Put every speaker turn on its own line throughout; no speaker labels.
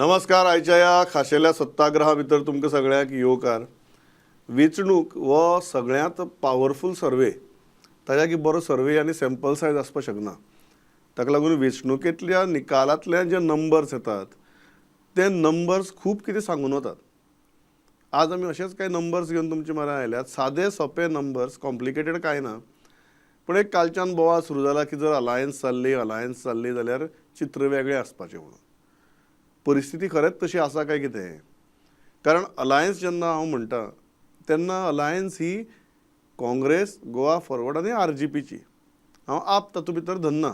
नमस्कार. आयच्या ह्या खाशेल्या सत्याग्रहा भितर तुमकां सगळ्यांक येवकार. वेंचणूक हो सगळ्यांत पावरफूल सर्वे. ताच्या की बरो सर्वे आनी सॅम्पल सायज आसपाक शकना. ताका लागून वेंचणुकेंतल्या निकालांतल्यान जे नंबर्स येतात ते नंबर्स खूब कितें सांगून वतात. आज आमी अशेच कांय नंबर्स घेवन तुमचे म्हऱ्यांत आयल्यात. सादे सोंपे नंबर्स, कॉम्प्लिकेटेड कांय ना. पूण एक कालच्यान बोवाळ सुरू जाला की जर अलायन्स जाल्ली जाल्यार चित्र वेगळें आसपाचें म्हणून. परिस्थिती खरेंच तशी आसा काय कितें? कारण अलायन्स जेन्ना हांव म्हणटा तेन्ना अलायन्स ही काँग्रेस, गोवा फॉरवर्ड आनी RGPची. हांव आप तातूंत भितर धरना.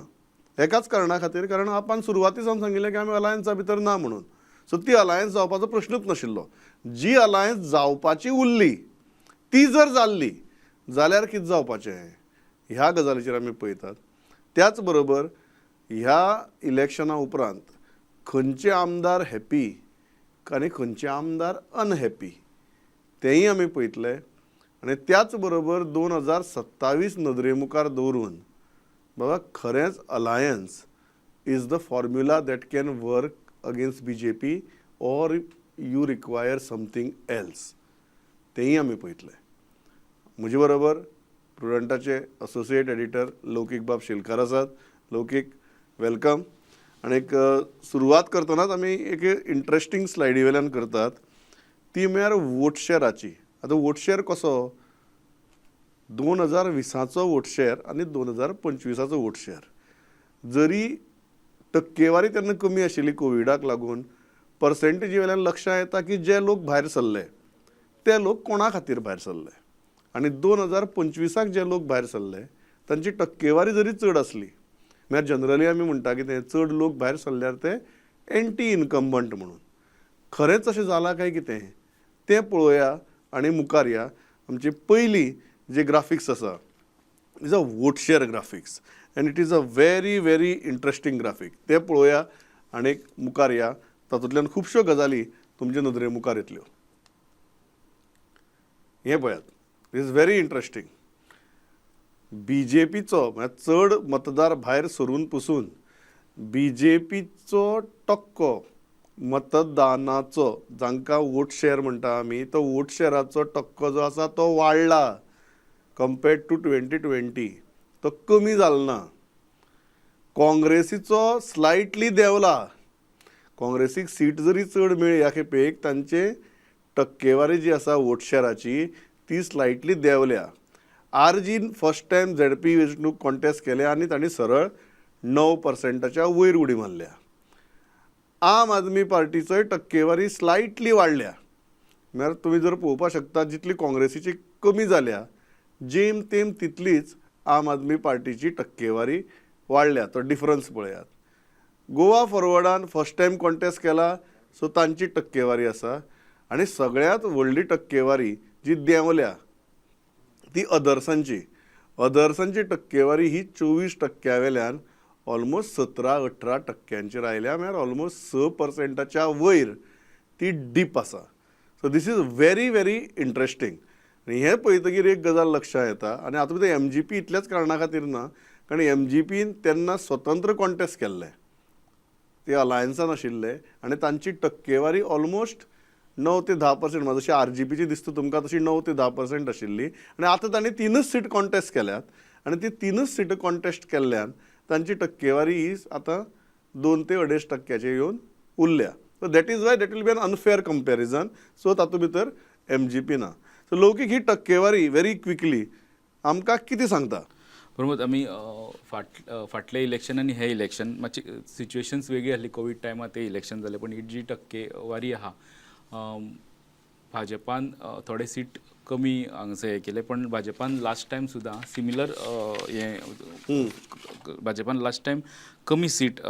एकाच कारणा खातीर, कारण आपान सुरवाती सावन सांगिल्लें की आमी अलायन्सा भितर ना म्हणून. सो ती अलायन्स जावपाचो प्रश्नूच नाशिल्लो. जी अलायन्स जावपाची उरली ती जर जाल्ली जाल्यार कितें जावपाचें ह्या गजालीचेर आमी पळयतात. त्याच बरोबर ह्या इलेक्शना उपरांत खंयचे आमदार हॅपी आनी खंयचे आमदार अनहॅपी तेंय आमी पळयतले. आनी त्याच बरोबर 2027 नदरे मुखार दवरून बाबा खरेंच alliance is the formula that can work against BJP or you require something else तेंय आमी पळयतले. म्हजे बरोबर प्रुडंटाचे असोसिएट एडिटर लौकीक बाब शेलकार आसात. लौकीक, वेलकम. आनी सुरवात करतनाच आमी एक इंट्रस्टींग स्लायडी वेल्यान करतात. ती म्हळ्यार वोट शेअराची. आतां वोट शेअर कसो? 2020चो वोट शेअर आनी 2025चो वोट शेअर. जरी टक्केवारी तेन्ना कमी आशिल्ली कोविडाक लागून, पर्सेंटेजी वेल्यान लक्षांत येता की जे लोक भायर सरले ते लोक कोणा खातीर भायर सरले. आनी 2025 जे लोक भायर सरले तांची टक्केवारी जरी चड आसली, म्हळ्यार जनरली आमी म्हणटा की ते चड लोक भायर सरल्यार ते एंटी इनकम्बंट म्हणून. खरेंच अशें जालां काय कितें तें पळोवया आनी मुखार या. आमचे पयलीं जे ग्राफिक्स आसा is a vote share graphics end it is a very very interesting graphic. तें पळोवया आनी मुखार या. तातूंतल्यान खुबश्यो गजाली तुमचे नदरे मुखार येतल्यो. हें पळयात, इट इज व्हेरी इंट्रस्टींग. BJPचो म्हळ्यार चड मतदार भायर सरून पसून BJPचो टक्को मतदानाचो, जांकां वोट शेअर म्हणटा आमी, तो वोट शेअराचो टक्को जो आसा तो वाडला कंपेर्ड टू 2020. तो कमी जालो ना. काँग्रेसीचो स्लायटली देंवला. काँग्रेसीक सीट जरी चड मेळ्ळी ह्या खेपेक, तांचे टक्केवारी जी आसा वोट शेअराची ती स्लायटली देंवल्या. RGन फर्स्ट टायम ZP वेंचणूक कॉन्टेस्ट केले आनी तांणी सरळ 9%च्या वयर उडी मारल्या. आम आदमी पार्टीचोय टक्केवारी स्लायटली वाडल्या. म्हळ्यार तुमी जर पळोवपाक शकता जितली काँग्रेसीची कमी जाल्या जेम तेम तितलीच आम आदमी पार्टीची टक्केवारी वाडल्या. तो डिफरन्स पळयात. गोवा फॉरवर्डान फर्स्ट टायम कॉन्टेस्ट केला सो तांची टक्केवारी आसा. आनी सगळ्यांत व्हडली टक्केवारी जी देंवल्या ती अदर्सांची टक्केवारी ही 24% वेल्यान ऑलमोस्ट 17-18% आयल्या. म्हळ्यार ऑलमोस्ट 6%च्या वयर ती डीप आसा. So this is very very interesting. आनी हें पळयतकीर एक गजाल लक्षांत येता. आनी हातूंत भितर MGP इतल्याच कारणा खातीर ना, कारण MGPन तेन्ना स्वतंत्र कॉन्टेस्ट केल्ले. ते अलायन्सान आशिल्ले आनी तांची टक्केवारी ऑलमोस्ट 9 ते 10%. जशी RGPची दिसता तुमकां तशी 9 ते 10% आशिल्ली. आनी आतां तांणी 3च सीट कॉन्टेस्ट केल्यात आनी ती 3च सीट कॉन्टेस्ट केल्ल्यान तांची टक्केवारी ही आतां 2 ते 2.5% येवन उरल्या. So that is why that will be an unfair comparison. So तातूंत भितर MGP ना. सो लौकीक ही टक्केवारी व्हेरी क्विकली आमकां कितें सांगता?
प्रमोद, आमी फाटले इलेक्शन आनी हे इलेक्शन मातशी सिच्युएशन्स वेगळी आसली. कोवीड टायमार ते इलेक्शन जालें, पण ही जी टक्केवारी आहा भाजपान थोडे सीट कमी हांगासर हे केले. पण भाजपान लास्ट टायम सुद्दां सिमिलर भाजपान लास्ट टायम कमी सीट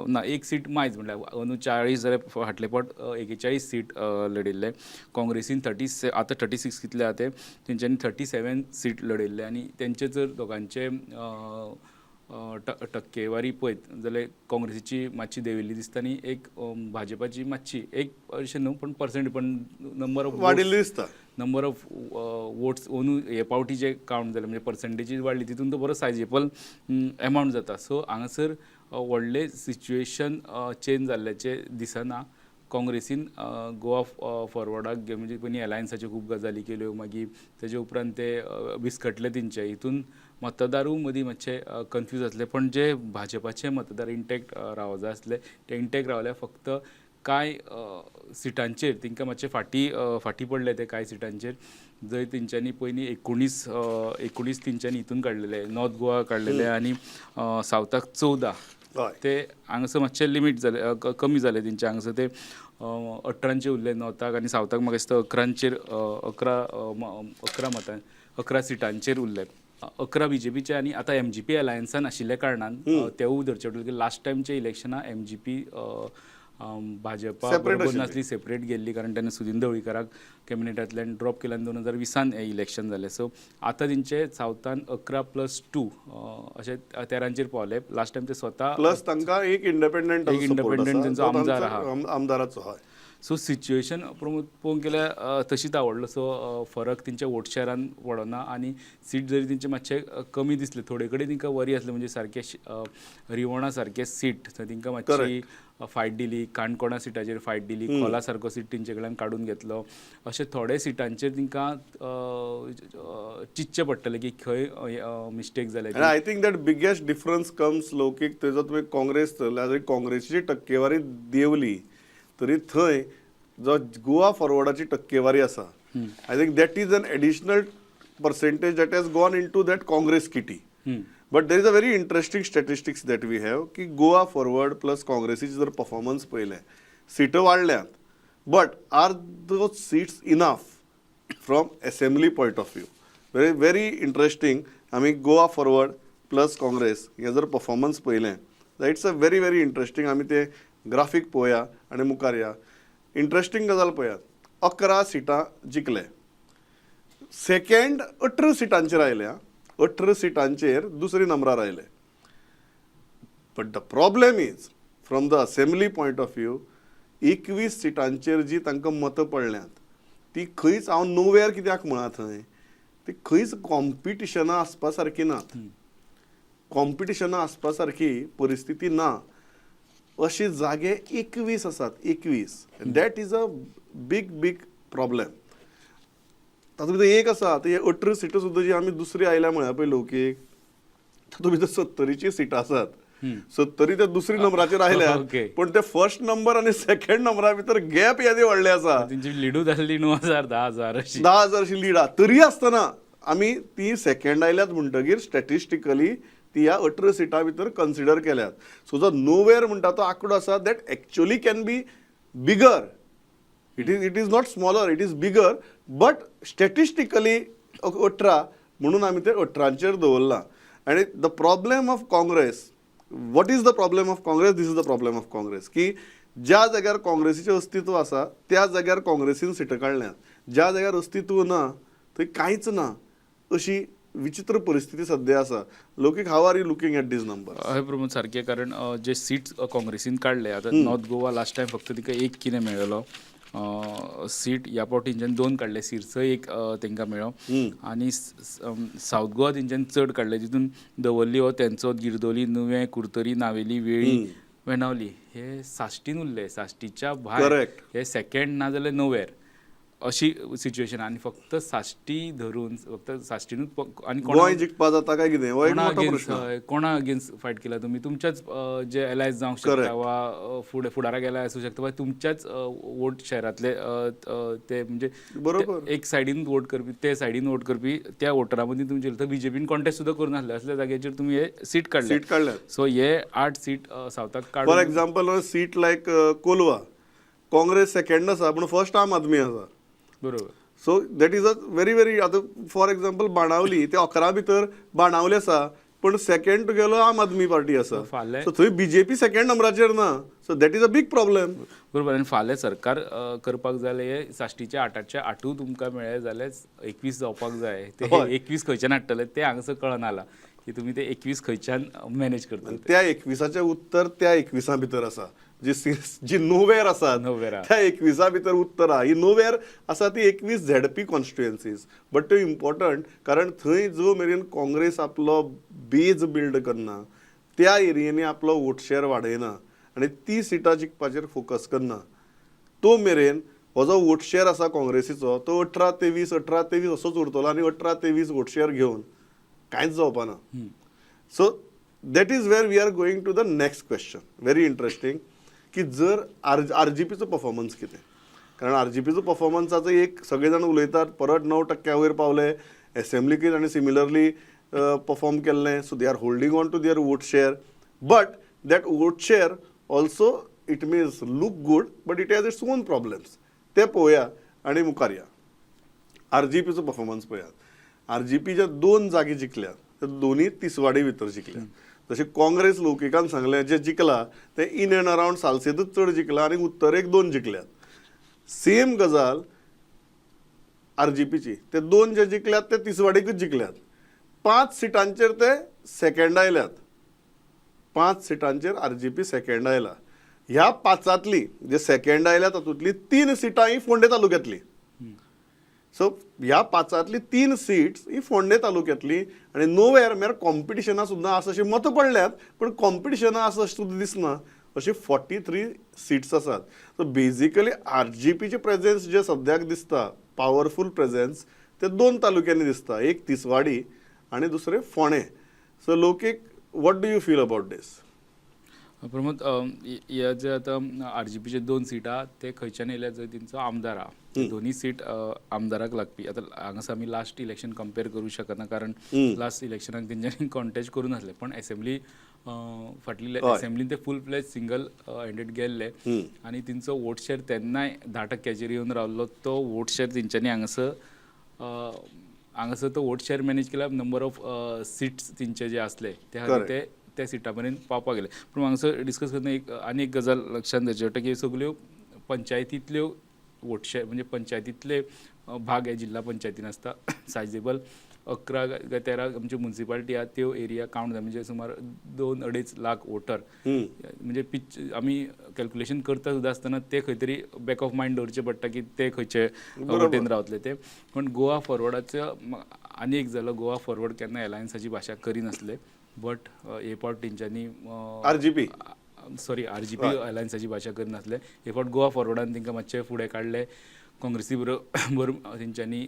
ना, एक सीट मायज म्हणल्यार 39 जाल्यार फाटले फावट 41 सीट लडिल्ले. काँग्रेसीन 36 आतां 36 कितले आहा ते तेंच्यांनी 37 सीट लडिल्ले. आनी तेंचे जर दोगांचे टक्केवारी पळयत जाल्यार काँग्रेसीची मातशी देंविल्ली दिसता आनी एक भाजपाची मातशी एक अशें न्हू पण पर्सेंट पण नंबर ऑफ
वाडिल्ली दिसता.
नंबर ऑफ वोट्स ओनू हे पावटी जे कावंट जाले म्हणजे पर्सेंटेजीस वाडली तितून तो बरो सायजेबल एमावंट जाता. सो हांगासर व्हडले सिच्युएशन चेंज जाल्ल्याचे दिसना. काँग्रेसीन गोवा फॉरवर्डाक म्हणजे पयलीं एलायन्साच्यो खूब गजाली केल्यो, मागीर तेजे उपरांत ते विस्कटले तेंचे हितून मतदारूय मदीं मातशे कन्फ्यूज जातले. पण जे भाजपाचे मतदार इंटॅक्ट रावो जाय आसले ते इंटॅक्ट रावले. फक्त कांय सिटांचेर तेंकां मातशे फाटीं पडले ते कांय सिटांचेर, जंय तेंच्यांनी पयलीं 19 तेंच्यांनी हितून काडलेले, नॉर्थ गोवा काडलेले आनी सावथाक 14.
हय
ते हांगासर मातशे लिमीट जाले, कमी जाले तेंचे हांगासर ते 18 उरले नॉर्थाक आनी सावथाक म्हाका दिसता 11 सिटांचेर उरले. 11 BJPचे आनी आतां MGP अलायन्सान आशिल्ल्या कारणान तेवूय धरचे पडटले. लास्ट टायमचे इलेक्शनां MGP भाजपा बरोबर नासली, सेपरेट गेल्ली, कारण तेन्ना सुदीन ढवळीकाराक कॅबिनेटांतल्यान ड्रॉप केल्यान 2020 हें इलेक्शन जालें. सो आतां तेंचे सावथान 11+2 अशे 13चेर पावले. लास्ट टायम ते स्वता
प्लस तांकां एक इंडिपेंडंट
तेंचो आमदार आहा,
आमदाराचो. हय
सो सिच्युएशन पळोवंक गेल्यार तशीच आवडलो. सो फरक तेंच्या वोट शेअरान पडना आनी सीट जरी तेंचे मातशे कमी दिसले, थोडे कडेन तेंकां वरी आसले, म्हणजे सारके रिवणा सारके सीट थंय तेंकां मातशी फायट दिली, काणकोणा सिटाचेर फायट दिली, खोला सारको सीट तेंचे कडल्यान काडून घेतलो. अशे थोडे सिटांचेर तेंकां चिंतचें पडटलें की खंय मिस्टेक जाले.
I think that biggest difference comes Loukik तेजो तुवें काँग्रेस काँग्रेसीची टक्केवारी देंवली तरी थंय जो गोवा फॉरवर्डाची टक्केवारी आसा, I think that is an additional percentage that has gone into that Congress kitty. But there is a very interesting statistics that we have की गोवा फॉरवर्ड प्लस काँग्रेसीचे जर परफॉर्मन्स पळयलें, सिटां वाडल्यात, but are those seats enough from assembly point of view. Very very interesting. आमी Goa Forward plus Congress हे जर परफॉर्मन्स पळयलें जाल्यार it's a very very interesting. आमी ते ग्राफीक पळोवया आनी मुखार या. इंटरेस्टिंग गजाल पळयात, 11 सिटां जिखले, सेकंड 18 सिटांचेर आयल्या, 18 सिटांचेर दुसरे नंबरार आयले. But the problem is from the assembly point of view 21 सिटांचेर जी तांकां मतां पडल्यात ती खंयच, हांव नोवेर कित्याक म्हणा थंय, ती खंयच कॉम्पिटिशनां आसपा सारकी नात. कॉम्पिटिशनां आसपा सारकी परिस्थिती ना. अशे जागे 21 आसात, 21. That is a big big problem. तातूंत भितर एक आसा, ते 18 सिटां सुद्दां जी आमी दुसरी आयल्या म्हळ्या पळय लौकीक, तातूंत भितर 70ची सिटां आसात. 70 ते दुसरी नंबराचेर आयल्या, पण ते फर्स्ट नंबर आनी सेकंड नंबरा भितर गॅप येदे व्हडले आसा.
तेंची लिडू जाल्ली 9,000 10,000 अशी
10,000 अशी लीड आहा. तरी आसतना आमी ती सेकंड आयल्यात म्हणटकीर स्टॅटिस्टिकली ती ह्या 18 सिटां भितर कन्सिडर केल्यात. सो जो नोवेर म्हणटा तो आंकडो आसा that actually can be bigger. It is not smaller, it is bigger, but statistically 18 म्हणून आमी ते 18चेर दवरला. आनी the problem of Congress, what is the problem of Congress, this is the problem of Congress, की ज्या जाग्यार काँग्रेसीचें अस्तित्व आसा त्या जाग्यार काँग्रेसीन सिटां काडल्यात, ज्या जाग्यार अस्तित्व ना थंय कांयच ना, अशी विचित्र परिस्थिती सध्या आसा. Loukik, how are you looking at these number?
हय प्रमोद, सारकें. कारण जे सीट्स काँग्रेसीन काडले, आतां नॉर्थ गोवा लास्ट टायम फक्त तिका एक कितें मेळ्ळो सीट, ह्या फावटी तेंच्यानी 2 काडले, सिरसय एक तेंकां मेळ्ळो, आनी सावथ गोवा तेंच्यानी चड काडले, तितून दवर्ली हो तेंचो, गिरदोली, नुवें, कुर्तरी, नावेली, वेळी, वेणावली हे साश्टीन उरले. साश्टीच्या भायर हे सेकंड ना जाल्यार नोवेर अशी सिच्युएशन. आनी फक्त साश्टी धरून, फक्त साश्टीनूच, आनी
गोंय जिखपा जाता काय कितें, हो एक मोठो प्रश्न.
कोणा अगेन्स्ट फायट केला तुमी? तुमच्याच जे एलायन्स जावंक शकता वा फुडाराक एलाय आसूं शकता, वा तुमच्याच वोट शेअरांतले ते, म्हणजे
बरोबर,
एक सायडीन वोट करपी, ते सायडीन वोट करपी त्या वोटरा मदीं तुमचे बीजेपीन कॉन्टेस्ट सुद्दां करून नासले, असल्या जाग्याचेर तुमी हे सीट काडले. सो हे 8 सीट सावथाक काडून,
for example seat like Kolwa, Congress second आसा पूण फर्स्ट आम आदमी आसा.
बरोबर.
So that is a very very, आतां फॉर एक्झाम्पल बाणावली, ते 11 भितर बाणावली आसा, पण सेकंड तुगेलो आम आदमी पार्टी आसा. सो थंय बीजेपी सेकंड नंबराचेर ना. So that is a big problem.
बरोबर. आनी फाल्यां सरकार करपाक जाय हे साश्टीचे 8चे 8 तुमकां मेळ्ळे जाल्यार 21 जावपाक जाय. ते 21 खंयच्यान हाडटले ते हांगासर कळना की तुमी ते 21 खंयच्यान मॅनेज करतले.
त्या 21चे उत्तर त्या 21 भितर आसा. जी नोवेर आसा त्या 21 भितर उत्तर आहा. ही नोवेर आसा ती 21 झेडपी कॉन्स्टिट्युएन्सीज. बट त्यो इम्पॉर्टंट, कारण थंय जो मेरेन काँग्रेस आपलो बेज बिल्ड करना, त्या एरियेनी आपलो वोट शेअर वाडयना आनी ती सिटां जिखपाचेर फोकस करना, तो मेरेन हो जो वोट शेअर आसा काँग्रेसीचो तो 18-23 असोच उरतलो आनी 18-23 वोट शेअर घेवन कांयच जावपाना. So that is where we are going to the next question, very interesting, की जर आरजीपीचो परफॉर्मन्स कितें, कारण आरजीपीचो परफॉर्मन्साचो एक सगळे जाण उलयतात परत 9% वयर पावले, एसेंब्लीक आनी सिमिलरली परफॉर्म केल्लें, so they are holding on to their vote share, but that vote share also it means look good but it has its own problems. ते पळोवया आनी मुखार या. आरजीपीचो परफॉर्मन्स पळयात. आरजीपी ज्या 2 जागी जिखल्यात ते दोनूय तिसवाडी भितर जिखल्यात. जशें काँग्रेस लोकहितान सांगलें जे जिखला ते इन एंड अरावंड सालसेतूच चड जिखला आनी उत्तरेक 2 जिखल्यात. सेम गजाल आरजीपीची, ते 2 जे जिखल्यात ते तिसवाडीकूच जिखल्यात. 5 सिटांचेर ते सेकंड आयल्यात. 5 सिटांचेर आरजीपी सेकंड आयला. ह्या 5 जे सेकंड आयल्या तातूंतली 3 सिटां ही फोंडे तालुक्यांतली. सो ह्या 5 3 सीट्स ही फोंडे तालुक्यांतली आनी नोवेर म्हळ्यार कॉम्पिटिशनां सुद्दां आसा अशी मतां पडल्यात, पण कॉम्पिटिशनां आसा अशें सुद्दां दिसना. अशी 43 सीट्स आसात. सो बेजिकली आरजीपीचे प्रेझेन्स जे सद्याक दिसता, पॉवरफूल प्रेझेन्स, ते 2 तालुक्यांनी दिसता, एक तिसवाडी आनी दुसरें फोंडे. So Loukik, what do you feel about this?
Pramod, ह्या जे आतां आरजीपीचे 2 सिटां ते खंयच्यान येयल्या जंय तेंचो आमदार आहा, दोनी सीट आमदाराक लागपी. आतां हांगासर आमी लास्ट इलेक्शन कंपेर करूं शकना, कारण लास्ट इलेक्शनाक तेंच्यांनी कॉन्टेस्ट करून नासले, पण असेंब्ली फाटली असेंब्लीन ते फूल फ्लेज सिंगल हँडेड गेल्ले आनी तेंचो वोट शेअर तेन्नाय 10%चेर येवन रावल्लो. तो वोट शेअर तेंच्यांनी हांगासर तो वोट शेअर मॅनेज केला. नंबर ऑफ सीट्स तेंचे जे आसले ते खातीर ते त्या सिटा पर्यंत पावपाक गेले. पूण हांगासर डिस्कस करतना आनी एक गजाल लक्षांत घेवची पडटा की सगल्यो पंचायतींतल्यो वोट शेअर म्हणजे पंचायतींतले भाग हे जिल्हा पंचायतीन आसता. सायजेबल 11 काय 13 आमच्यो म्युन्सिपालिटी आहा त्यो एरिया कावंट जाय, म्हणजे सुमार 2-2.5 लाख वोटर. म्हणजे आमी कॅल्क्युलेशन करता सुद्दां आसतना ते खंय तरी बॅक ऑफ मायंड दवरचें पडटा की ते खंयचे वोटीन रावतले ते. पण गोवा फॉरवर्डाचो आनी एक जालो, गोवा फॉरवर्ड केन्ना एलायन्साची भाशा करिनासले, बट हे फावट तेंच्यांनी आरजीपी एलायन्साची भाशा करिनासले. हे फावट गोवा फॉरवर्डान तेंकां मातशें फुडें काडले. काँग्रेसी बरोबर तेंच्यांनी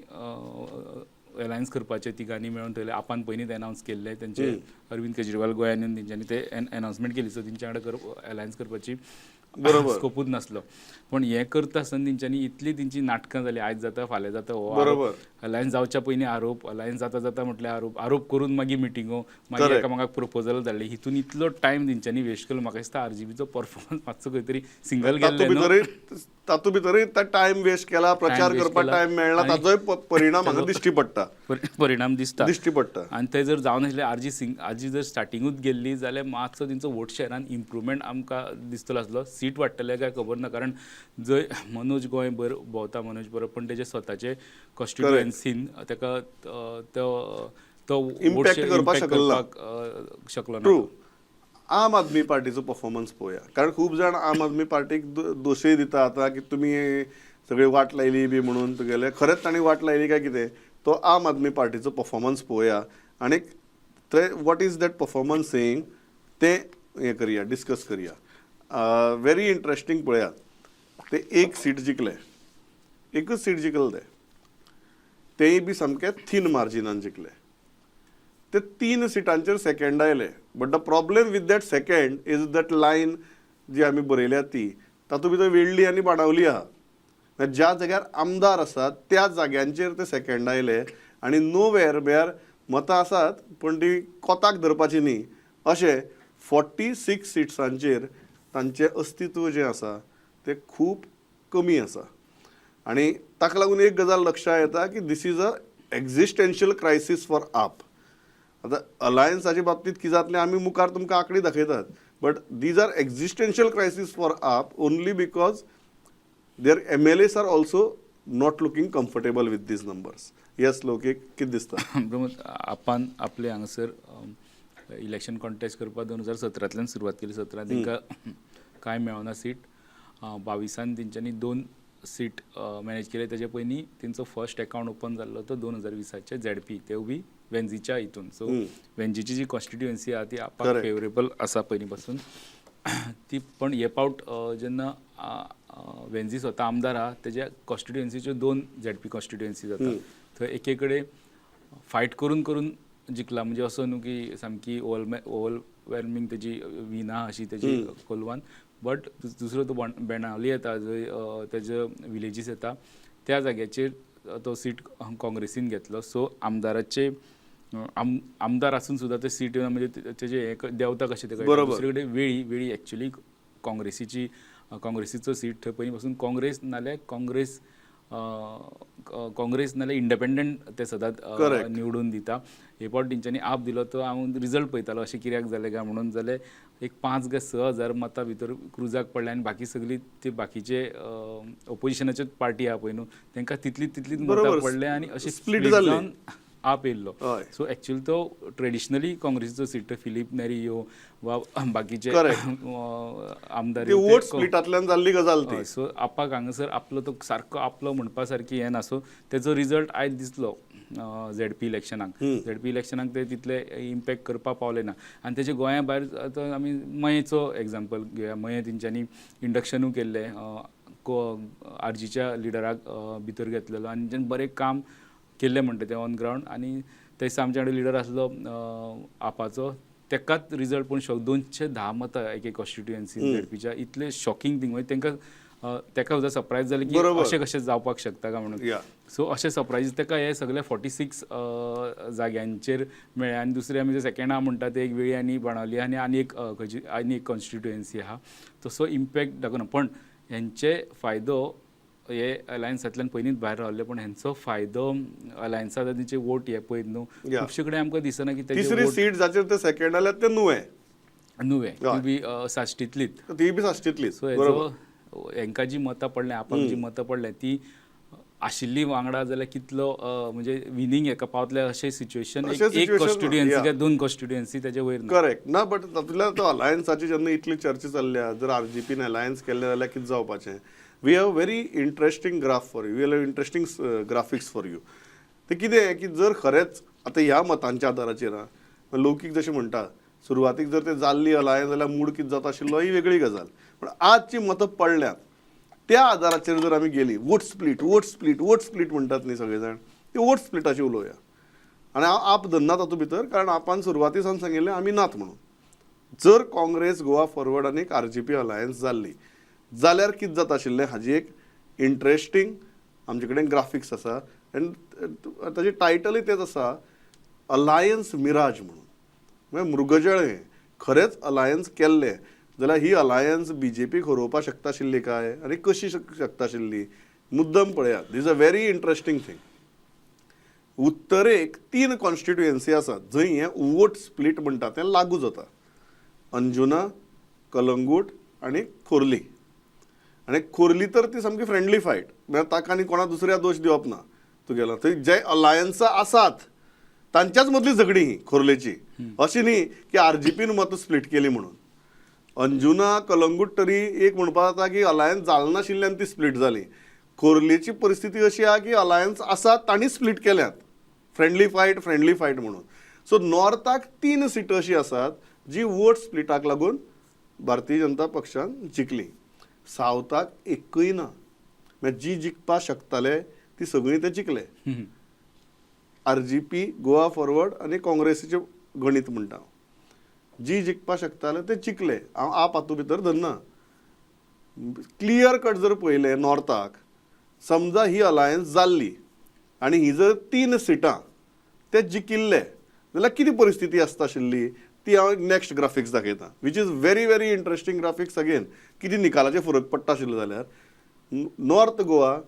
एलायन्स करपाचे तिगांनी मेळून थंय आपान पयलींच एनावन्स केल्ले. तेंचे अरविंद केजरीवाल गोंयांत येवन तेंच्यांनी ते एनावन्समेंट केली. सो तेंच्या कडेन एलायन्स करपाची स्कोपूच नासलो. पण हें करता आसतना तेंच्यांनी इतली तेंची नाटकां जाली, आयज जाता फाल्यां जाता हो अलायन्स जावच्या पयलीं आरोप, अलायन्स जाता जाता म्हटल्यार आरोप करून मागीर मिटिंगो, मागीर एकामेकाक प्रपोजल धाडले. हितून इतलो टायम तेंच्यांनी वेस्ट केलो. म्हाका दिसता आरजीबीचो परफॉर्मन्स मातसो खंय तरी सिंगल गेल्ले
तातूंत भितरय टायम वेस्ट केला, प्रचार करपाक टायम मेळना, ताजोय परिणाम हांगा दिश्टी पडटा.
आनी ते जर जावन आसले आरजी जर स्टार्टिंगूच गेल्ली जाल्यार मातसो तेंचो वोट शेअरान इम्प्रुवमेंट आमकां दिसतलो आसलो. सीट वाडटले काय खबर ना, कारण जंय मनोज गोंय भर भोंवता मनोज बरोबर, पण तेजे स्वताचे कॉन्स्टिट्युएन्सीन ताका तो
इम्पॅक्ट करपाक
शकलो ना.
ट्रू. आम आदमी पार्टीचो परफॉर्मन्स पळोवया, कारण खूब जाण आम आदमी पार्टीक दोशय दिता आतां की तुमी सगळी वाट लायली बी म्हणून. तुगेले खरेंच तांणी वाट लायली काय कितें, तो आम आदमी पार्टीचो परफॉर्मन्स पळोवया आनी ते what is that performance saying ते हें करया, डिस्कस करया. व्हेरी इंटरेस्टिंग पळयात. ते एक सीट जिखले, एकच सीट जिखले तेय बी सामकें थीन मार्जिनान जिखले. ते 3 सिटांचेर सेकंड आयले. But the problem with that second is that line जी आमी बरयल्या ती तातूंत भितर वेळ्ळी आनी बाणावली आहा. ज्या जाग्यार आमदार आसात त्या जाग्यांचेर ते सेकंड आयले आनी नोवेर म्हळ्यार मतां आसात पण ती कोताक धरपाची न्ही अशें 46 सिट्सांचेर तांचें अस्तित्व जें आसा तें खूब कमी आसा. आनी ताका लागून एक गजाल लक्षांत येता की this is a existential crisis for AAP. आतां अलायन्साच्या बाबतींत कितें जातलें आमी मुखार तुमकां आंकडी दाखयतात, but these are existential crisis for AAP only because their MLAs are also not looking comfortable with these numbers. Yes Loukik कितें दिसता?
प्रमोद, आपान आपले हांगासर इलेक्शन कॉन्टेस्ट करपाक 2017 सुरवात केली. 17 तांकां कांय मेळना सीट. 22 तेंच्यांनी 2 सीट मॅनेज केले. तेजे पयलीं तेंचो फर्स्ट अकाउंट ओपन जाल्लो तो 2020 ZP, तेवूय बी वेंझीच्या हितून. सो वेंझीची जी कॉन्स्टिट्युएन्सी आहा ती आपाक फेवरेबल आसा पयलीं पासून. ती पण हे पावट जेन्ना वेंझी स्वता आमदार आहा तेज्या कॉन्स्टिट्युएन्सीच्यो 2 ZP कॉन्स्टिट्युएन्सी जाता थंय एके कडेन फायट करून करून जिखला म्हणजे असो न्हू की सामकी ओवरवेल्मिंग तेजी विना अशी तेजी कोलवान बट दुसरो तो बेणावली येता जंय तेजे विलेजीस येता त्या जाग्याचेर तो सीट काँग्रेसीन घेतलो सो आमदाराचे आमदार आसून सुद्दां ते सीट म्हणजे तेजे एक देवता कशें ते दुसरे कडेन वेळी एक्चुली काँग्रेसीचो सीट थंय पयलीं पासून काँग्रेस नाल्यार इंडिपेंडंट ते सदांच निवडून दिता हे फावट तेंच्यांनी आप दिलो तो हांव रिजल्ट पळयतालो अशें कित्याक जालें काय म्हणून जाल्यार एक 5 काय 6 हजार मतां भितर क्रुजाक पडल्या आनी बाकी सगळी ते बाकीचे ऑपोजिशनाचे पार्टी आहा पळय न्हू तांकां तितलीच मतां पडले आनी अशें स्प्लीट जावन आप येयल्लो सो एक्चुअली तो ट्रेडिशनली काँग्रेसीचो सीट फिलीप नेरियो वा बाकीचे आमदार
वोट स्प्लिटांतल्यान जाल्ली गजाल ती
सो आपाक हांगासर आपलो तो सारको आपलो म्हणपा सारकी हें ना सो तेजो रिजल्ट आयज दिसलो ZP इलेक्शनाक ते तितले इम्पॅक्ट करपा पावले ना आनी तेजे गोंया भायर आतां आमी मयेचो एग्जाम्पल घेवया मये तेंच्यांनी इंडक्शनूय केल्लें RGच्या लिडराक भितर घेतलेलो आनी जेन्ना बरें काम केल्लें म्हणटा तें ऑन ग्रावंड आनी थंयसर आमच्या कडेन लिडर आसलो आपाचो तेकाच रिजल्ट पूण 210 मतां एक कॉन्स्टिट्युएन्सी ZPच्या इतले शॉकिंग थिंग म्हणजे तांकां तेका सुद्दां सरप्रायज जालें की अशें कशें जावपाक शकता काय म्हणून सो अशें सरप्रायज तेका हे सगळे 46 जाग्यांचेर मेळ्ळे आनी दुसरे आमी जे सेकंड आहा म्हणटा ते एक वेळी आनी बाणावली आनी एक कॉन्स्टिट्युएन्सी आहा तसो इम्पॅक्ट दाखोवना पण हेंचे फायदो हे अलायन्सांतल्यान पयलींच भायर रावल्ले पण हेंचो फायदो अलायन्सा तेंचे वोट हे पळयत न्हू खुबशे कडेन आमकां दिसना की
तिसरी सीट जाचेर ते सेकंड आल्यात ते
नुवें ती बी साश्टींतलीच सो हेजो हेंकां जी मतां पडल्या आपाक जी मतां पडल्या ती आशिल्ली वांगडा जाल्यार कितलो म्हणजे विनींग हेका पावतले अशें सिच्युएशन एक कॉन्स्टिट्युएन्सी काय 2 कॉन्स्टिट्युएन्सी तेजे वयर
करेक्ट ना बट तातूंतल्यान तो अलायन्साची जेन्ना इतली चर्चा चल्ल्या जर RGPन अलायन्स केल्लें जाल्यार कितें जावपाचें we have very interesting graph for you we have interesting graphics for you ते कितें की जर खरेंच आतां ह्या मतांच्या आदाराचेर लौकीक जशें म्हणटा सुरवातीक जर ते जाल्ली अलायन्स जाल्यार मूड कितें जाता आशिल्लो ही वेगळी गजाल पण आजची मतां पडल्यात त्या आदाराचेर जर आमी गेली वोट स्प्लीट म्हणटात न्ही सगळे जाण ती वोट स्प्लिटाची उलोवया आनी हांव आप धरना तातूंत भितर कारण आपान सुरवाती सावन सांगिल्लें आमी नात म्हणून जर काँग्रेस गोवा फॉरवर्ड आनी RGP अलायन्स जाल्ली जाल्यार कितें जाता आशिल्लें हाजी एक इंटरेस्टिंग आमचे कडेन ग्राफिक्स आसा आनी ताजें टायटलूय तेच आसा अलायन्स मिराज म्हणून म्हणजे मृगजळ खरेंच अलायन्स केल्ले जाल्यार ही अलायन्स BJP हरोवपाक शकता आशिल्ली काय आनी कशी शकता आशिल्ली मुद्दम पळयात दीस अ व्हेरी इंटरेस्टिंग थिंग उत्तरेक 3 कॉन्स्टिट्युएन्सी आसात जंय हे वोट स्प्लीट म्हणटा तें लागू जाता अंजुना कलंगूट आनी खोर्ली आनी खोर्ली तर ती सामकी फ्रेंडली फायट म्हणजे ताका आनी कोणा दुसऱ्या दोश दिवप ना तुगेलो थंय जे अलायन्सा आसात तांच्याच मदली झगडी ही खोर्लेची अशी न्ही की RGPन मतां स्प्लीट केली म्हणून अंजुना कलंगूट तरी एक म्हणपा जाता की अलायन्स जालनाशिल्ल्यान ती स्प्लीट जाली खोर्लेची परिस्थिती अशी आहा की अलायन्स आसात तांणी स्प्लीट केल्यात फ्रेंडली फायट म्हणून सो नॉर्थाक 3 सीट अशी आसात जी वोट स्प्लिटाक लागून भारतीय जनता पक्षान जिखली सावथाक एकूय ना म्हणजे जी जिखपा शकताले ती सगळीं ते जिखले RGP गोवा फॉरवर्ड आनी काँग्रेसीचे गणित म्हणटा जी जिखपा शकताले ते जिखले हांव आप हातूंत भितर धरना क्लियर कट जर पळयलें नॉर्थाक समजा ही अलायन्स जाल्ली आनी ही जर 3 सिटां ते जिकिल्ले जाल्यार कितें परिस्थिती आसता आशिल्ली ती हांव नेक्स्ट ग्राफिक्स दाखयतां which is very very interesting graphics again कितें निकालाचे फरक पडटा आशिल्लो जाल्यार नॉर्थ गोवा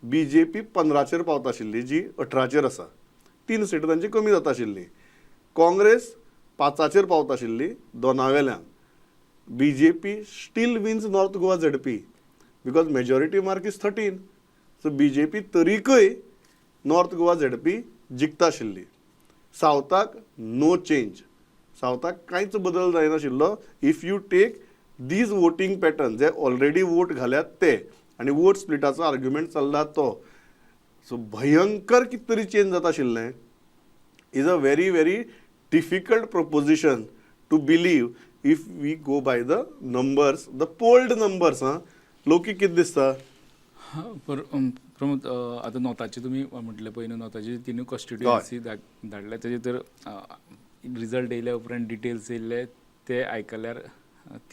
BJP 15चेर पावता आशिल्ली जी 18चेर आसा 3 सिटां तांची कमी जाता आशिल्ली काँग्रेस 5चेर पावता आशिल्ली दोनावेल्यान BJP still wins North Goa ZP because majority mark is 13 so BJP तरीकय नॉर्थ गोवा ZP जिखता आशिल्ली सावथाक नो चेंज सावथाक कांयच बदल जायनाशिल्लो if you take these voting pattern जे ऑलरेडी वोट घाल्यात ते आनी वोट स्प्लिटाचो आर्ग्युमेंट चल्ला तो सो भयंकर कितें तरी चेंज जाता आशिल्लें is a very very difficult proposition to believe if we go by the numbers, the polled numbers, लोकी कितें दिसता?
प्रमोद, आतां नॉर्थाचे तुमी म्हटले पळय न्हू, नॉर्थाची तिनूय कॉन्स्टिट्युएन्सी धाडल्या तेजे तर रिजल्ट येयल्या उपरांत डिटेल्स येयले ते आयकल्यार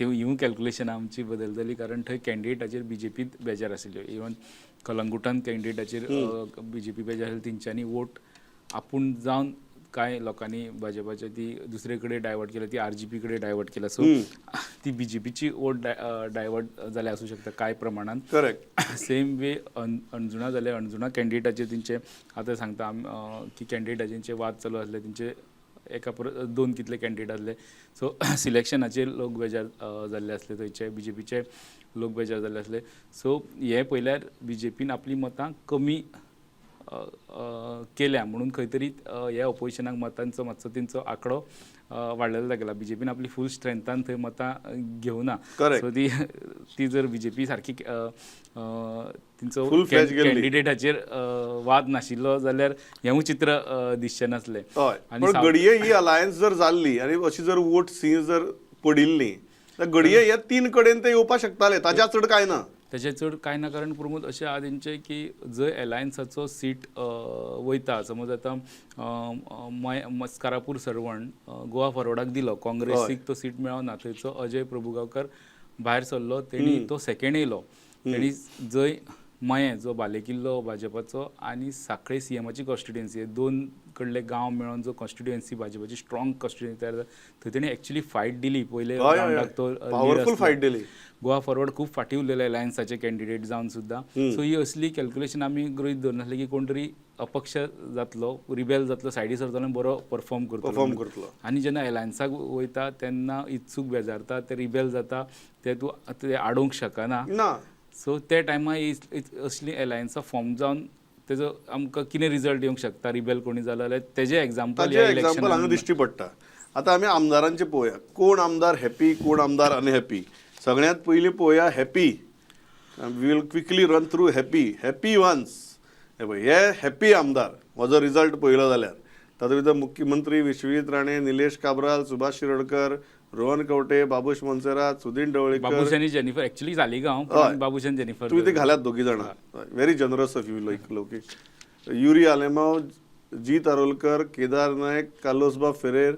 ह्यो कॅल्क्युलेशनां आमची बदलतली, कारण थंय कॅन्डिडेटाचेर बीजेपीत बेजार आशिल्ल्यो. इवन कलंगुटान कॅन्डिडेटाचेर बीजेपी बेजार आशिल्ली, तेंच्यांनी वोट आपूण जावन कांय लोकांनी भाजपाच्या ती दुसरे कडेन डायवर्ट केल्या, ती RGP कडेन डायवर्ट केल्या. सो ती बीजेपीची वोट डायवर्ट जाल्या आसूं शकता कांय प्रमाणान.
करेक्ट.
सेम वे अंजुणा जाले, अंजुणा कॅन्डिडेटाचेर तेंचे आतां सांगता की कॅन्डिडेटांचे वाद चालू आसले, तेंचे एका दोन कितले कॅन्डिडेट आसले. सो सिलेक्शनाचेर लोक बेजार जाल्ले आसले, थंयचे बीजेपीचे लोक बेजार जाल्ले आसले. सो हे पळयल्यार बीजेपीन आपली मतां कमी केल्या म्हणून खंय तरी ह्या ऑपोजिशनाक मतांचो मातसो तेंचो आंकडो वाडलेलो दाखयला. बीजेपीन आपली फूल स्ट्रेंथान थंय मतां घेवना. सो ती जर बीजेपी सारकी तेंचो कॅन्डिडेटाचेर वाद नाशिल्लो जाल्यार हेंवूय चित्र दिसचें नासलें.
पण घडये ही अलायन्स जर जाल्ली आनी अशी जर वोट सी जर पडिल्ली जाल्यार घडये ह्या 3 कडेन ते येवपाक शकताले, ताच्या चड कांय ना.
तेचे चड कांय ना, कारण प्रमोद अशें आहा तेंचें की जंय एलायन्साचो सीट वयता, समज आतां मस्कारापूर सरवण गोवा फॉरवर्डाक दिलो, काँग्रेसीक तो सीट मेळना, थंयचो अजय प्रभुगांवकर भायर सरलो, तेणी तो सेकेंड येयलो. तेणी जंय मयें जो बालेकिल्लो भाजपाचो आनी सांखळे CMची कॉन्स्टिट्युएन्सी, हे 2 कडले गांव मेळोन जो कॉन्स्टिट्युएन्सी भाजपाची स्ट्रॉंग कॉन्स्टिट्युएन्सी तयार जाता, थंय तेणी एक्चुअली फायट दिली. पयले रावंडाक तो
पावरफुल फायट दिली.
गोवा फॉरवर्ड खूब फाटीं उरलेले एलायन्साचे कॅन्डिडेट जावन सुद्दां. सो ही असली कॅल्क्युलेशन आमी गृहीत धरनासले की कोण तरी अपक्ष जातलो, रिबेल जातलो, सायडी सरतलो, बरो परफॉर्म करतलो. आनी जेन्ना एलायन्साक वयता तेन्ना इत्सूक बेजारता, ते रिबेल जाता, ते आडोवंक शकना. सो ते टायमार असली एलायन्सां फॉर्म जावन तेजो आमकां कितें रिजल्ट येवंक शकता, रिबेल कोणी जालो जाल्यार तेजें एग्जाम्पल
हांगा दिश्टी पडटा. आतां आमी आमदारांचें पळोवया, कोण आमदार हॅपी, कोण आमदार अनहॅपी. सगळ्यांत पयलीं पळोवया happy. We will quickly run through happy ones. हे हॅपी आमदार हो जर रिजल्ट पळयलो जाल्यार तातूंत भितर मुख्यमंत्री विश्वजीत राणे, निलेश काब्राल, सुभाष शिरोडकर, रोहन कवटे, बाबूश मोन्सेरात, सुदीन ढवळीकर,
बाबूशानी जेनिफर, एक्चुअली सालिगांव, बाबूशान जेनिफर,
तुम्ही ते घाल्यात दोघी जाणां. व्हेरी जनरस ऑफ यू लायक लोकी. युरी आलेमाव, जी तारोलकर, केदार नायक, कार्लोसबा फेरेर,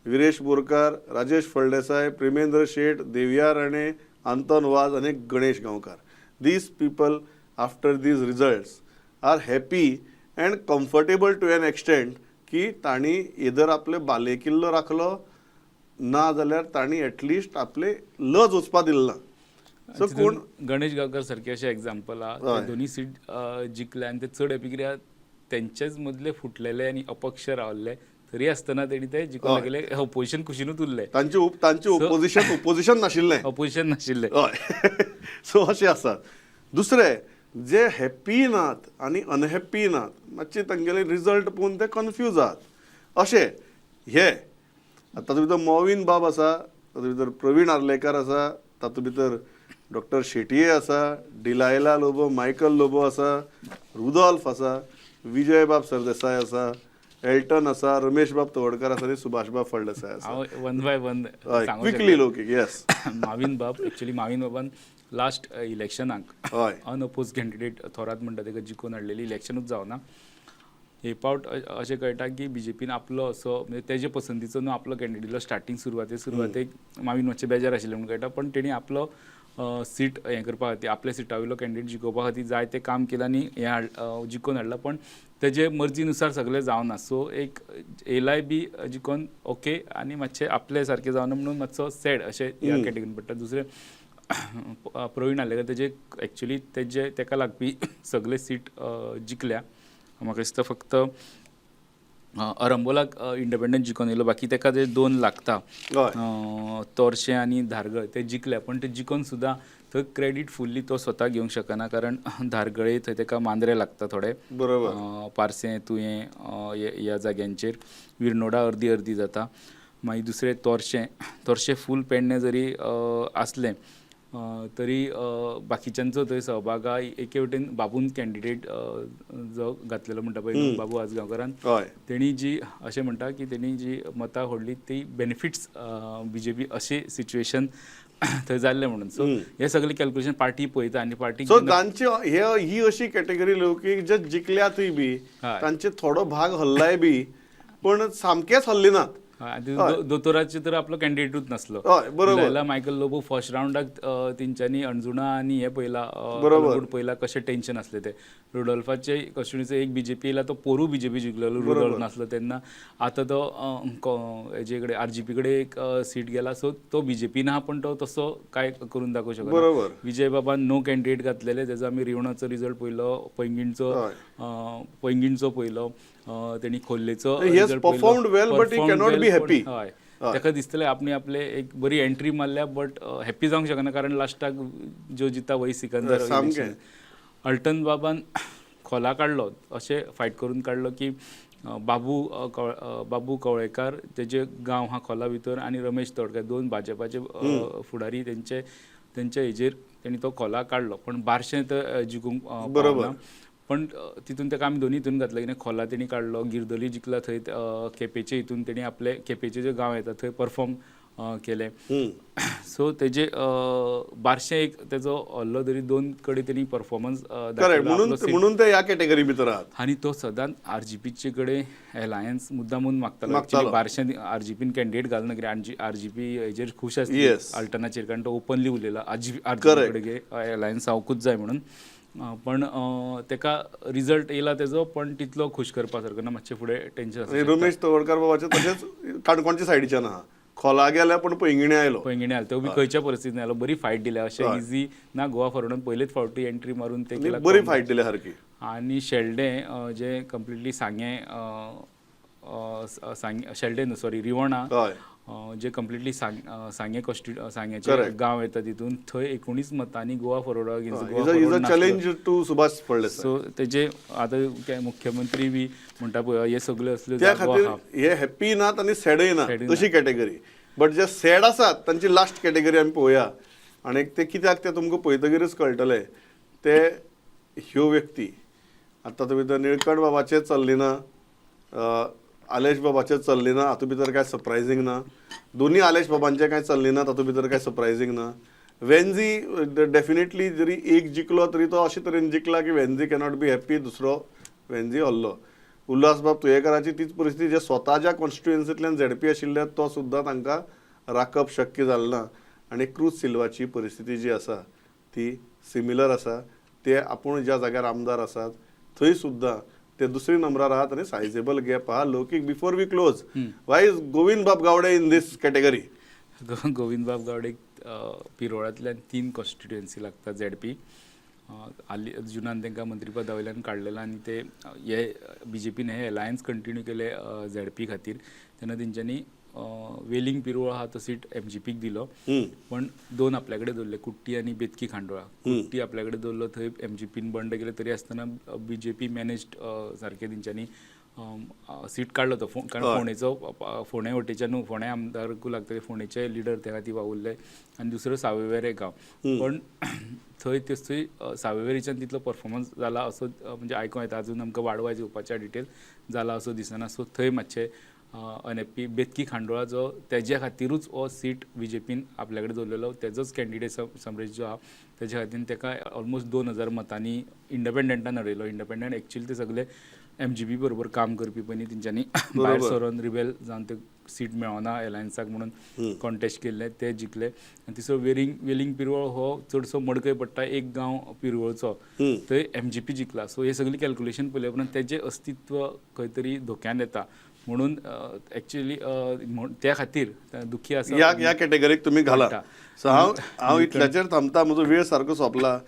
विरेश बोरकार, राजेश फळदेसाय, प्रेमेंद्र शेठ, देविया राणे, आंतोन वाज आणि Ganesh Gaonkar. These people after these results are happy and comfortable to an extent की तांणी इधर आपले बालेकिल्लो राखलो ना जाल्यार तांणी एटलिस्ट आपले लज वचपा दिलें ना. सो कोण
गणेश गांवकर सारके अशे एग्जाम्पल आहा, दोनी सीट जिखले आनी ते चड हॅपी कित्याक तेंचेच मदले फुटलेले आनी अपक्ष रावल्ले तरी आसतना तेणी ते जिखून दाखयले. ऑपोजिशन खुशीनूच उरले,
तांचे ओपोजिशन नाशिल्लें. हय. सो अशें आसा. दुसरे जे हॅपी नात आनी अनहॅपी नात, मातशे तांगेले रिजल्ट पळोवन ते कन्फ्यूज आहात. अशें हे तातूंत भितर मोविन बाब आसा, तातूंत भितर प्रवीण आर्लेकर आसा, तातूंत भितर डॉक्टर शेटये आसा, डिलायला लोबो, मायकल लोबो आसा, रुदॉल्फ आसा, विजय बाब सरदेसाय आसा, एल्टन आसा, रमेश बाब तवडकर आसा आनी सुभाष बाब फळदेसाय आसा.
वन बाय वन
क्विकली लोक. येस.
माविन बाब, एक्चुअली माविन बाबान लास्ट इलेक्शनाक अनअपोज कॅन्डिडेट थोरात म्हणटा तेका जिखून हाडलेली, इलेक्शनूच जावना. हे फावट अशें कळटा की बीजेपीन आपलो असो म्हणजे तेजे पसंतीचो न्हू आपलो कॅन्डिडेट स्टार्टींग सुरवातेक माविन मातशें बेजार आशिल्लें म्हणून कळटा, पण तेणी आपलो सीट हें करपा खातीर, आपल्या सिटा वयलो कॅन्डिडेट जिखोवपा खातीर जाय तें काम केलां आनी हें जिखून हाडला. पण तेजे मर्जीनुसार सगळें जावना. सो एक येयलाय बी जिखोन ओके आनी मातशें आपले सारकें जावना म्हणून मातसो सॅड अशें ह्या कॅटेगरीन पडटा. दुसरें प्रवीण आर्लेकर, तेजे एक्चुली तेका लागपी सगळे सीट जिखल्या. म्हाका दिसता फक्त अरंबोलाक इंडिपेंडंट जिखून येयलो, बाकी तेका जे 2 लागता तोरशें आनी धारगळ ते जिखल्या. पण ते जिखून सुद्दां थंय क्रेडीट फुल्ली तो स्वता घेवंक शकना, कारण धारगळे थंय तेका मांद्रे लागता थोडे, पार्सें तुयें ह्या जाग्यांचेर विर्नोडा अर्दी जाता. मागीर दुसरें तोरशें फूल पेडणें जरी आसलें तरी बाकीच्यांचो थंय सहभाग आहा. एके वटेन बाबून कॅन्डिडेट जो घातलेलो म्हणटा पळय बाबू आजगांवकारान,
हय
तेणी जी अशें म्हणटा की तेणी जी मतां व्हडली ती बेनिफिट्स BJP अशें सिच्युएशन थंय जाल्लें म्हणून. सो हे सगळे कॅल्क्युलेशन पार्टी पळयता आनी पार्टी
सो तांची ही अशी कॅटेगरी लोक की जे जिखल्यातूय बी तांचे थोडो भाग हल्लाय बी पण सामकेच हल्ले नात.
दोतोराचे तर आपलो कॅन्डिडेटूच नासलो.
हय बरोबर.
लैला मायकल लोबो फर्स्ट राउंडाक तेंच्यांनी अणजुणा आनी हे पयला
बरोबर.
पयला कशें टेन्शन आसलें ते. रुडोल्फाचे कॉन्स्टिट्युन्सी एक BJP येयला तो पोरू BJP जिखलेलो, रुडोल्फ नासलो तेन्ना. आतां तो हेजे कडेन RGP कडेन एक सीट गेला. सो तो BJP ना पण तो तसो काय करून दाखोवंक शकना.
बरोबर.
विजय बाबान नो कॅन्डिडेट घातलेले. तेजो आमी रिवणाचो रिजल्ट पयलो, पैंगीणचो पयलो, तेणी खोर्लेचो
performed well but he cannot be happy.
हय ताका दिसतलें आपले एक बरी एंट्री मारल्या बट हॅप्पी जावंक शकना कारण लास्टाक जो जिता वही सिकंदर. अल्टन बाबान खोला काडलो अशें फायट करून काडलो की बाबू कवळेकार तेजे गांव हा खोला भितर आनी रमेश तोडकर दोन भाजपाचे फुडारी तेंच्या हेजेर तेणी तो खोला काडलो. पण बारशें तर जिखूंक पावना. पण तितून ताका आमी दोनी हितून घातलें कितें खोला तेणी काडलो, गिरदोली जिखला थंय केपेचे हितून तेणी आपले केपेचे जे गांव येता थंय परफॉर्म केलें. सो तेजे बारशें एक तेजो हल्लो तरी दोन कडेन तेणी परफॉर्मन्स
म्हणून ते ह्या कॅटेगरी भितर आहात.
आनी तो सदांच RGPचे कडेन एलायन्स मुद्दामून मागतालो. बारशें RGPन कॅन्डिडेट घालना कित्याक RGP हेजेर खूश आसली अल्टनाचेर कारण तो ओपनली उलयला RGP कडेन एलायन्स जावंकूच जाय म्हणून. पण तेका रिजल्ट येयला तेजो पण तितलो खूश करपा सारको ना, मातशें फुडें टेन्शन आसा.
रमेश तवडकर बाबाचे तशेंच काणकोणच्या सायडीच्यान आहा. खोला गेल्या पण पैंगिणी आयलो.
तो बी खंयच्या परिस्थितीन आयलो. बरी फायट दिल्या. अशें इजी ना गोवा फॉरवर्डान पयलेच फावटी एंट्री मारून ते केला.
बरी फायट दिल्या सारकी.
आनी शेल्डे जे कंप्लिटली शेल्डे न्हू सॉरी रिवणा जे कंप्लिटली सांग्याचे गांव येता तितून थंय 19 मतांनी Goa Forward against
challenge to Subhash Phaldesai.
So तेजे आतां मुख्यमंत्री बी म्हणटा पळय हे सगळे असले
त्या खातीर हे हॅप्पी नात आनी सॅडय नात तशी कॅटेगरी. बट जे सॅड आसात तांची लास्ट कॅटेगरी आमी पळोवया. आनी ते कित्याक ते तुमकां पळयतकीरच कळटले. ते ह्यो व्यक्ती आतां तातूंत भितर निळकंठ बाबाचें चल्ली ना, आलेश बाबाचें चल्ली ना, हातूंत भितर कांय सरप्रायझींग ना. दोनी आलेश बाबांचें कांय चल्ली ना, तातूंत भितर कांय सरप्रायझींग ना. वेन्झी डेफिनेटली जरी एक जिखलो तरी तो अशे तरेन जिखला की वेन्झी कॅनॉट बी हॅप्पी दुसरो वेन्झी हरलो. उल्हासबाब तुयेकराची तीच परिस्थिती जे स्वताच्या कॉन्स्टिट्युएन्सींतल्यान ZP आशिल्ले तो सुद्दां तांकां राखप शक्य जालें ना. आनी क्रूज सिल्वाची परिस्थिती जी आसा ती सिमिलर आसा. ते आपूण ज्या जाग्यार आमदार आसात थंय सुद्दां ते दुसरी नंबरार आहात आनी सायजेबल गॅप आहा. Loukik before we close why is Govind Bab Gawade in this category?
Govind Bab गावडेक पिरोळांतल्यान 3 कॉन्स्टिट्युएन्सी लागतात ZP. जुनान तांकां मंत्रीपदा वयल्यान काडलेलो आनी ते हे BJPन हे एलायन्स कंटिन्यू केले ZP खातीर. तेन्ना तेंच्यांनी वेलिंग पिरोळ आहा तो सीट MGPक दिलो. पण 2 आपल्या कडेन दवरले, कुट्टी आनी बेतकी खांडोळा. कुट्टी आपल्या कडेन दवरलो थंय MGPन बंड केले तरी आसतना BJP मॅनेज्ड सारके तेंच्यांनी सीट काडलो तो. कारण फोंडे वटेच्यान न्हू, फोंडे आमदारकू लागता फोंडेचे लिडर त्या खातीर वावुरले. आनी दुसरो सावयवेरें गांव. पण थंय सावयवेरेच्यान तितलो परफॉर्मन्स जाला असो म्हणजे आयकूं येता. अजून आमकां वाडवाय येवपाच्या डिटेल जाला असो दिसना. सो थंय मातशें अनहॅप्पी. बेतकी खांडोळा जो तेज्या खातीरूच हो सीट BJPन आपल्या कडेन दवरलेलो, तेजोच कॅन्डिडेट समरेश जो आहा तेज्या खातीर ताका ऑलमोस्ट 2000 मतांनी इंडिपेंडंटान हाडयलो. इंडिपेंडंट एक्चुअली ते सगळे MGP बरोबर काम करपी पयलीं तेंच्यांनी भायर सरोन रिबेल जावन ते सीट मेळना एलायन्साक म्हणून कॉन्टेस्ट केल्ले, ते जिखले. आनी तिसरो वेलिंग पिरवळ हो चडसो मडकय पडटा एक गांव पिरवळचो, थंय MGP जिखला. सो हे सगळी कॅल्क्युलेशन पळयल्या उपरांत तेजें अस्तित्व खंय तरी धोक्यान येता म्हणून एक्चुअली त्या खातीर दुखी आसा
ह्या कॅटेगरीक तुमी घाला. सो हांव इतल्याचेर थांबता, म्हजो वेळ सारको सोंपला.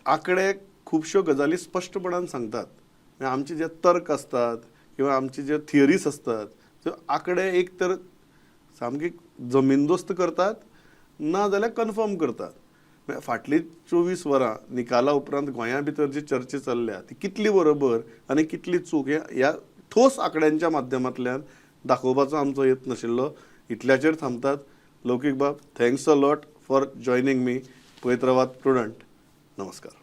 आंकडे खुबश्यो गजाली स्पश्टपणान सांगतात. आमचे जे तर्क असतात किंवा आमचे जे थियरीज असतात ते आंकडे एक तर सामकी जमीनदोस्त करतात ना जाल्यार कन्फर्म करतात. फाटली 24 वरां निकाला उपरांत गोंया भितर जी चर्चा चल्ल्या ती कितली बरोबर आनी कितली चूक ह्या ठोस आंकड्यांच्या माध्यमांतल्यान दाखोवपाचो आमचो यत्न आशिल्लो. इतल्याचेर थांबतात. Loukik Bab, thanks a lot for joining me. पळयत रावात प्रुडंट. नमस्कार.